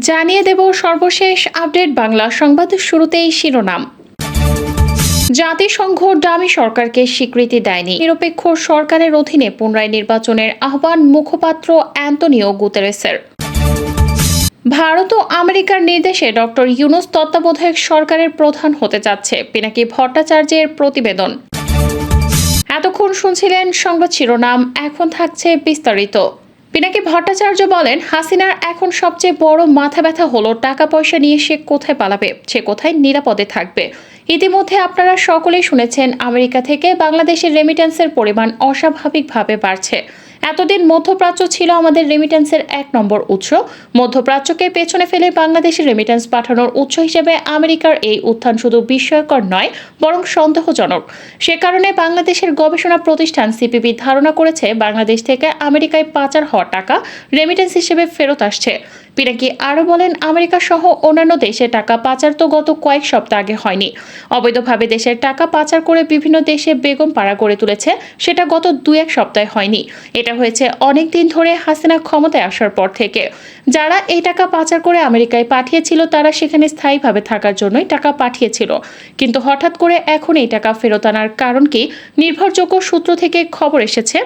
জানিয়ে দেব সর্বশেষ আপডেট বাংলা সংবাদের শুরুতেই শিরোনাম। জাতিসংঘ ডামি সরকারকে স্বীকৃতি দেয়নি। নিরপেক্ষ সরকারের অধীনে পুনরায় নির্বাচনের আহ্বান মুখপাত্র অ্যান্তনিও গুতেরেসের। ভারত ও আমেরিকার নির্দেশে ডক্টর ইউনূস তত্ত্বাবধায়ক সরকারের প্রধান হতে যাচ্ছে পিনাকি ভট্টাচার্যের প্রতিবেদন। এতক্ষণ শুনছিলেন সংবাদ শিরোনাম, এখন থাকছে বিস্তারিত। পিনাকি ভট্টাচার্য বলেন, হাসিনার এখন সবচেয়ে বড় মাথা ব্যথা হলো টাকা পয়সা নিয়ে সে কোথায় পালাবে, সে কোথায় নিরাপদে থাকবে। ইতিমধ্যে আপনারা সকলেই শুনেছেন, আমেরিকা থেকে বাংলাদেশের রেমিটেন্সের পরিমাণ অস্বাভাবিকভাবে বাড়ছে। এতদিন মধ্যপ্রাচ্য ছিল আমাদের রেমিটেন্সের ১ নম্বর উৎস। মধ্যপ্রাচ্যকে পেছনে ফেলে বাংলাদেশের রেমিটেন্স পাঠানোর উৎস হিসেবে আমেরিকার এই উত্থান শুধু বিস্ময়কর নয়, বরং সন্দেহজনক। সে কারণে বাংলাদেশের গবেষণা প্রতিষ্ঠান সিপিবি ধারণা করেছে, বাংলাদেশ থেকে আমেরিকায় পাচার হওয়া টাকা রেমিটেন্স হিসেবে ফেরত আসছে। পিনাকি আরও বলেন, আমেরিকা সহ অন্যান্য দেশে টাকা পাচার তো গত কয়েক সপ্তাহ আগে হয়নি। অবৈধভাবে দেশের টাকা পাচার করে বিভিন্ন দেশে বেগম পাড়া গড়ে তুলেছে, সেটা গত ২-১ সপ্তাহে হয়নি। এটা হয়েছে অনেক দিন ধরে, হাসিনা ক্ষমতায় আসার পর থেকে। যারা এই টাকা পাচার করে আমেরিকায় পাঠিয়েছিল, তারা সেখানে স্থায়ীভাবে থাকার জন্যই টাকা পাঠিয়েছিল। কিন্তু হঠাৎ করে এখন এই টাকা ফেরত আনার কারণ কি? নির্ভরযোগ্য সূত্র থেকে খবর এসেছে,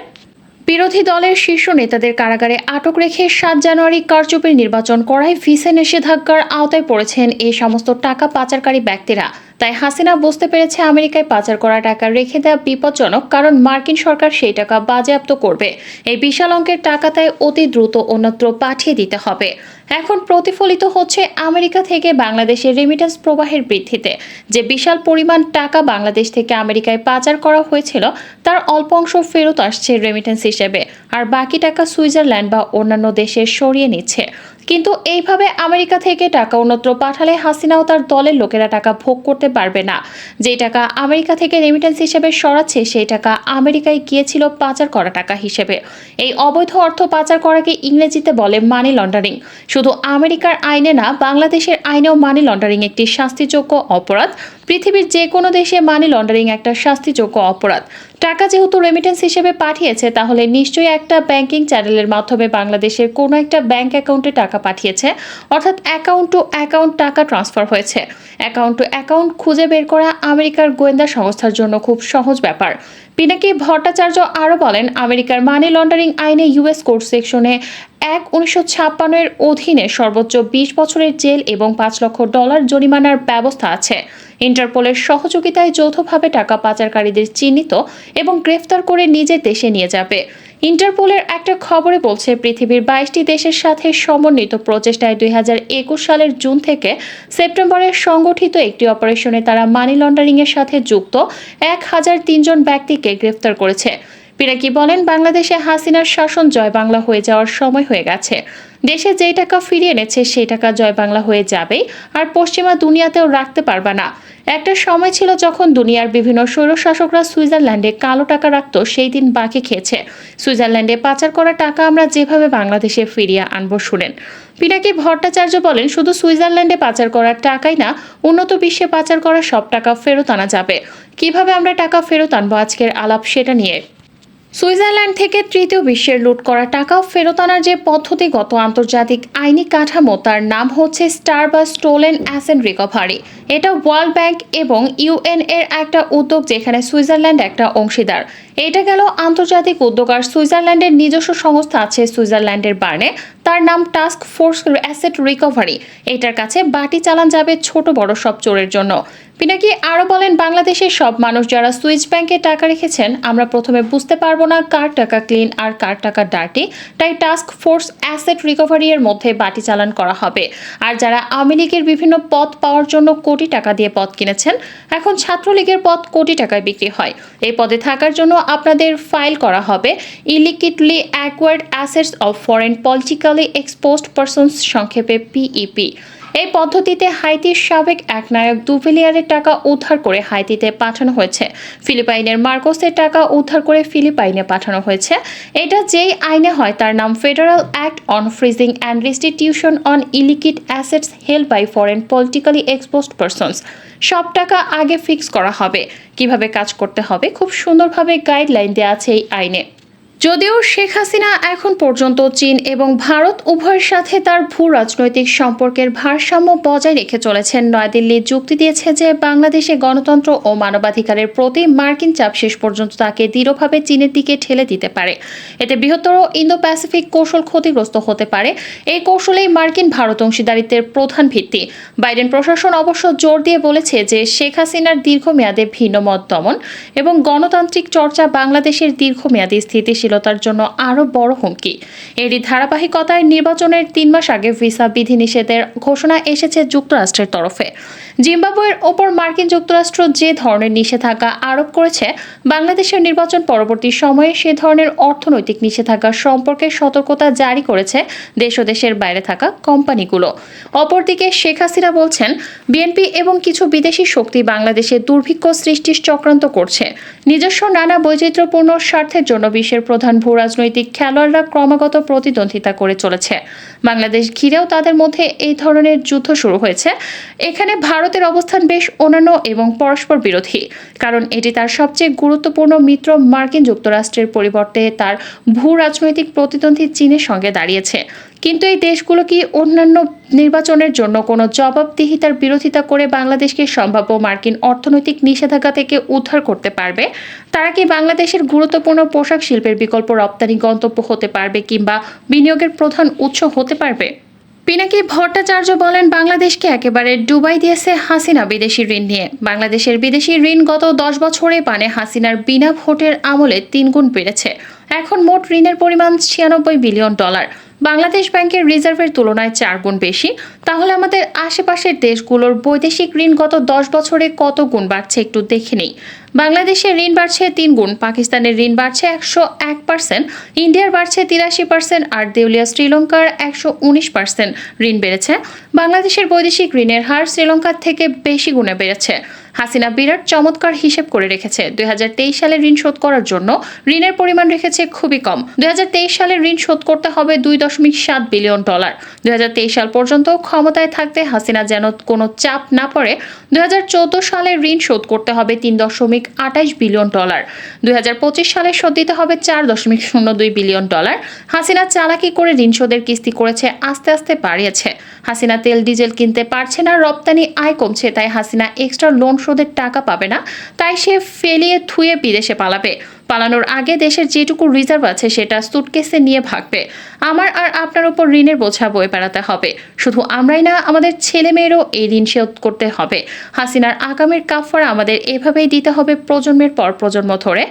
বিরোধী দলের শীর্ষ নেতাদের কারাগারে আটক রেখে ৭ জানুয়ারি কারচুপির নির্বাচন করায় ভিসা নিষেধাজ্ঞার আওতায় পড়েছেন এই সমস্ত টাকা পাচারকারী ব্যক্তিরা। তাই হাসিনা বুঝতে পেরেছে, আমেরিকায় পাচার করা টাকা রেখে দেওয়া বিপজ্জনক, কারণ মার্কিন সরকার সেই টাকা বাজেয়াপ্ত করবে। এই বিশাল অঙ্কের টাকা তাই অতি দ্রুত অন্যত্র পাঠিয়ে দিতে হবে। এখন প্রতিফলিত হচ্ছে আমেরিকা থেকে বাংলাদেশের রেমিটেন্স প্রবাহের বৃদ্ধিতে। যে বিশাল পরিমাণ টাকা বাংলাদেশ থেকে আমেরিকায় পাচার করা হয়েছিল, তার অল্প অংশ ফেরত আসছে রেমিটেন্স হিসেবে, আর বাকি টাকা সুইজারল্যান্ড বা অন্যান্য দেশে সরিয়ে নিচ্ছে। কিন্তু এইভাবে আমেরিকা থেকে টাকা অন্যত্র পাঠালে হাসিনা ও তার দলের লোকেরা টাকা ভোগ করতে পারবে না। যে টাকা আমেরিকা থেকে রেমিটেন্স হিসেবে সরাচ্ছে, সেই টাকা আমেরিকায় গিয়েছিল পাচার করা টাকা হিসেবে। এই অবৈধ অর্থ পাচার করাকে ইংরেজিতে বলে মানি লন্ডারিং। শুধু আমেরিকার আইনে না, বাংলাদেশের আইনেও মানি লন্ডারিং একটি শাস্তিযোগ্য অপরাধ। পৃথিবীর যে কোনো দেশে মানি লন্ডারিং একটা শাস্তিযোগ্য অপরাধ। টাকা যেহেতু রেমিটেন্স হিসেবে পাঠিয়েছে, তাহলে নিশ্চয়ই একটা ব্যাংকিং চ্যানেলের মাধ্যমে বাংলাদেশের কোনো একটা ব্যাংক অ্যাকাউন্টে টাকা পাঠিয়েছে, অর্থাৎ অ্যাকাউন্ট টু অ্যাকাউন্ট টাকা ট্রান্সফার হয়েছে। অ্যাকাউন্ট টু অ্যাকাউন্ট খুঁজে বের করা আমেরিকার গোয়েন্দা সংস্থার জন্য খুব সহজ ব্যাপার। পিনাকি ভট্টাচার্য আরও বলেন, আমেরিকার মানি লন্ডারিং আইনে ইউএস কোড সেকশনে ১/১৯৫৬ এর অধীনে সর্বোচ্চ ২০ বছরের জেল এবং $৫ লক্ষ জরিমানার ব্যবস্থা আছে। ইন্টারপোলের সহযোগিতায় যৌথভাবে টাকা পাচারকারীদের চিহ্নিত এবং গ্রেফতার করে নিজের দেশে নিয়ে যাবে। ইন্টারপোলের একটা খবরে বলছে, পৃথিবীর ২২টি দেশের সাথে সমন্বিত প্রচেষ্টায় ২০২১ সালের জুন থেকে সেপ্টেম্বরের সংগঠিত একটি অপারেশনে তারা মানি লন্ডারিংয়ের সাথে যুক্ত ১,০০৩ জন ব্যক্তিকে গ্রেফতার করেছে। পিনাকি বলেন, বাংলাদেশে হাসিনার শাসন জয় বাংলা হয়ে যাওয়ার সময় হয়ে গেছে। দেশে যেই টাকা ফিরিয়ে এনেছে, সেই টাকা জয় বাংলা হয়ে যাবেই, আর পশ্চিমা দুনিয়াতেও রাখতে পারবে না। একটা সময় ছিল যখন দুনিয়ার বিভিন্ন স্বৈরশাসকরা সুইজারল্যান্ডে কালো টাকা রাখত, সেই দিন বাকি খেয়েছে। সুইজারল্যান্ডে পাচার করা টাকা আমরা যেভাবে বাংলাদেশে ফিরিয়ে আনবো, শুনেন। পিনাকি ভট্টাচার্য বলেন, শুধু সুইজারল্যান্ডে পাচার করার টাকাই না, উন্নত বিশ্বে পাচার করা সব টাকা ফেরত আনা যাবে। কিভাবে আমরা টাকা ফেরত আনবো, আজকের আলাপ সেটা নিয়ে। সুইজারল্যান্ড থেকে তৃতীয় বিশ্বের লুট করা টাকা ফেরত আনার যে পদ্ধতিগত আন্তর্জাতিক আইনি কাঠামো, তার নাম হচ্ছে স্টার বা স্টোলেন অ্যাসেট রিকভারি। এটা ওয়ার্ল্ড ব্যাংক এবং ইউএন এর একটা উদ্যোগ, যেখানে সুইজারল্যান্ড একটা অংশীদার। এটা গেল আন্তর্জাতিক উদ্যোগ। আর সুইজারল্যান্ডের নিজস্ব সংস্থা আছে সুইজারল্যান্ডের বার্নে, তার নাম টাস্ক ফোর্স অ্যাসেট রিকভারি। এটার কাছে বাটি চালান যাবে ছোট বড় সব চোরের জন্য। পিনাকি আরও বলেন, বাংলাদেশের সব মানুষ যারা সুইস ব্যাংকে টাকা রেখেছেন, আমরা প্রথমে বুঝতে পারবো না কার টাকা ক্লিন আর কার টাকা ডার্টি। তাই টাস্ক ফোর্স অ্যাসেট রিকভারি এর মধ্যে বাটি চালান করা হবে। আর যারা আওয়ামী লীগের বিভিন্ন পদ পাওয়ার জন্য কোটি টাকা দিয়ে পদ কিনেছেন, এখন ছাত্রলীগের পদ কোটি টাকায় বিক্রি হয়। এই পদে থাকার জন্য আপনাদের ফাইল করা হবে illicitly acquired assets of foreign politically exposed persons, সংক্ষেপে পিইপি। এই পদ্ধতিতে হাইতির সাবেক এক নায়ক দুভেলিয়ারের টাকা উদ্ধার করে হাইতিতে পাঠানো হয়েছে। ফিলিপাইনের মার্কোসের টাকা উদ্ধার করে ফিলিপাইনে পাঠানো হয়েছে। এটা যেই আইনে হয়, তার নাম federal act on freezing and restitution on illicit assets held by foreign politically exposed persons. সব টাকা আগে ফিক্স করা হবে। কিভাবে কাজ করতে হবে খুব সুন্দরভাবে গাইডলাইন দেওয়া আছে এই আইনে। যদিও শেখ হাসিনা এখন পর্যন্ত চীন এবং ভারত উভয়ের সাথে তার ভূ রাজনৈতিক সম্পর্কের ভারসাম্য বজায় রেখে চলেছেন, নয়াদিল্লি যুক্তি দিয়েছে যে বাংলাদেশে গণতন্ত্র ও মানবাধিকারের প্রতি মার্কিন চাপ শেষ পর্যন্ত তাকে দৃঢ়ভাবে চীনের দিকে ঠেলে দিতে পারে। এতে বৃহত্তর ইন্দো প্যাসিফিক কৌশল ক্ষতিগ্রস্ত হতে পারে। এই কৌশলেই মার্কিন ভারত অংশীদারিত্বের প্রধান ভিত্তি। বাইডেন প্রশাসন অবশ্য জোর দিয়ে বলেছে যে শেখ হাসিনার দীর্ঘমেয়াদে ভিন্নমত দমন এবং গণতান্ত্রিক চর্চা বাংলাদেশের দীর্ঘমেয়াদী স্থিতিশীলতার জন্য আরও বড় হুমকি। এরই ধারাবাহিকতায় নির্বাচনের 3 মাস আগে ভিসা বিধিনিষেধের ঘোষণা এসেছে যুক্তরাষ্ট্রের তরফে। জিম্বাবুয়ের ওপর মার্কিন যুক্তরাষ্ট্র যে ধরনের নিষেধাজ্ঞা আরোপ করেছে, বাংলাদেশের নির্বাচন পরবর্তী সময়ে সে ধরনের অর্থনৈতিক নিষেধাজ্ঞা সম্পর্কে সতর্কতা জারি করেছে দেশ ও দেশের বাইরে থাকা কোম্পানিগুলো। অপরদিকে শেখ হাসিনা বলছেন, বিএনপি এবং কিছু বিদেশি শক্তি বাংলাদেশে দুর্ভিক্ষ সৃষ্টির চক্রান্ত করছে। নিজস্ব নানা বৈচিত্র্যপূর্ণ স্বার্থের জন্য বিশ্বের প্রধান ভূ রাজনৈতিক খেলোয়াড়রা ক্রমাগত প্রতিদ্বন্দ্বিতা করে চলেছে। বাংলাদেশ ঘিরেও তাদের মধ্যে এই ধরনের যুদ্ধ শুরু হয়েছে। এখানে ভারতের অবস্থান বেশ অনন্য এবং পরস্পর বিরোধী, কারণ এটি তার সবচেয়ে গুরুত্বপূর্ণ মিত্র মার্কিন যুক্তরাষ্ট্রের পরিবর্তে তার ভূ রাজনৈতিক প্রতিদ্বন্দ্বী চীনের সঙ্গে দাঁড়িয়েছে। কিন্তু এই দেশগুলো কি অন্যান্য নির্বাচনের জন্য কোনো জবাবদিহিতার বিরোধিতা করে বাংলাদেশকে সম্ভাব্য মার্কিন অর্থনৈতিক নিষেধাজ্ঞা থেকে উদ্ধার করতে পারবে? তারা কি বাংলাদেশের গুরুত্বপূর্ণ পোশাক শিল্পের বিকল্প রপ্তানি গন্তব্য হতে পারবে কিংবা বিনিয়োগের প্রধান উৎস হতে পারবে? পিনাকি ভট্টাচার্য বলেন, বাংলাদেশকে একেবারে ডুবাই দিয়েছে হাসিনা বিদেশি ঋণ নিয়ে। বাংলাদেশের বিদেশি ঋণ গত 10 বছরে হাসিনার বিনা ভোটের আমলে 3 গুণ বেড়েছে। এখন মোট ঋণের পরিমাণ $96 বিলিয়ন। বাংলাদেশ ব্যাংকের রিজার্ভের তুলনায় 4 গুণ বেশি। তাহলে আমাদের আশেপাশের দেশগুলোর বৈদেশিক ঋণ গত 10 বছরে কত গুণ বাড়ছে একটু দেখে নেই। বাংলাদেশের ঋণ বাড়ছে 3 গুণ, পাকিস্তানের ঋণ বাড়ছে 101%, ইন্ডিয়ার বাড়ছে 83%, আর দেউলিয়া শ্রীলঙ্কার 119% ঋণ বেড়েছে। বাংলাদেশের বৈদেশিক ঋণের হার শ্রীলঙ্কার থেকে বেশি গুণে বেড়েছে। হাসিনা বিরাট চমৎকার হিসেব করে রেখেছে। 2023 সালে ঋণ শোধ করার জন্য ঋণের পরিমাণ রেখেছে খুবই কম। 2023 সালে ঋণ শোধ করতে হবে $2.7 বিলিয়ন। 2023 সাল পর্যন্ত ক্ষমতায় থাকতে হাসিনা যেন কোনো চাপ না পড়ে 2014 সালে ঋণ শোধ করতে হবে $3.28 বিলিয়ন। 2025 সালে শোধ দিতে হবে $4.02 বিলিয়ন। হাসিনা চালাকি করে ঋণ শোধের কিস্তি করেছে, আস্তে আস্তে বাড়িয়েছে। হাসিনা তেল ডিজেল কিনতে পারছে না, রপ্তানি আয় কমছে, তাই হাসিনা এক্সট্রা লোন শোধের টাকা পাবে না, তাই সে ফেলিয়ে থুয়ে বিদেশে পালাবে। পালানোর আগে দেশের যেটুকু রিজার্ভ আছে সেটা সুটকেসে নিয়ে ভাগবে। আমার আর আপনার উপর ঋণের বোঝা বয়ে বেড়াতে হবে। শুধু আমরাই না, আমাদের ছেলে মেয়েরও এই ঋণ শোধ করতে হবে। হাসিনার আগামীর কাফারা আমাদের এভাবেই দিতে হবে প্রজন্মের পর প্রজন্ম ধরে।